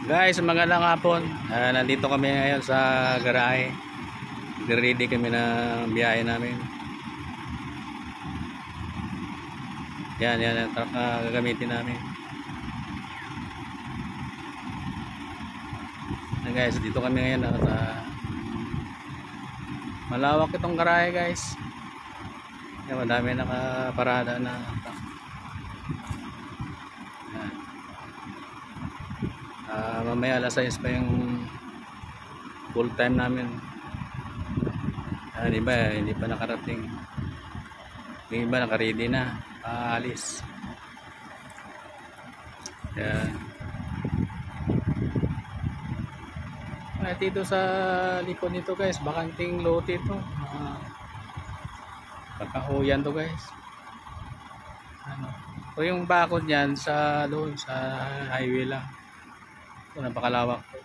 Guys, magandang hapon. Nandito kami ngayon sa garahe. Ready kami ng biyahe namin. Yan ang truck na gagamitin namin. Guys, dito kami ngayon sa malawak itong garahe, guys. Yan, madami nakaparada na. Mamaya alas 6 pa yung full time namin. Iba hindi pa nakarating. Yung iba naka-ready na, paalis. Yan. Dito sa likod nito, guys, bakanting lote ito. Pagkahuyan to, guys. So yung bakod niyan sa doon sa highway lang. Ito, napakalawak po.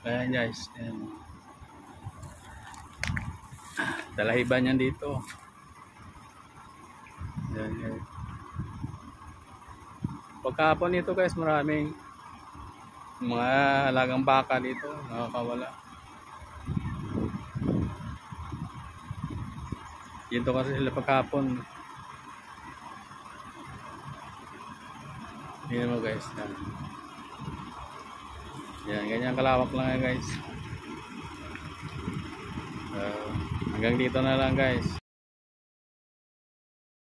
Ayan, guys. Ayan. Dalahiban yan dito. Ayan, guys. Pagkahapon nito, guys, maraming mga alagang baka dito nakakawala. Dito kasi sila pagkahapon. Yan mo, guys. Yan, ganyan kalawak lang, guys. Hanggang dito na lang, guys.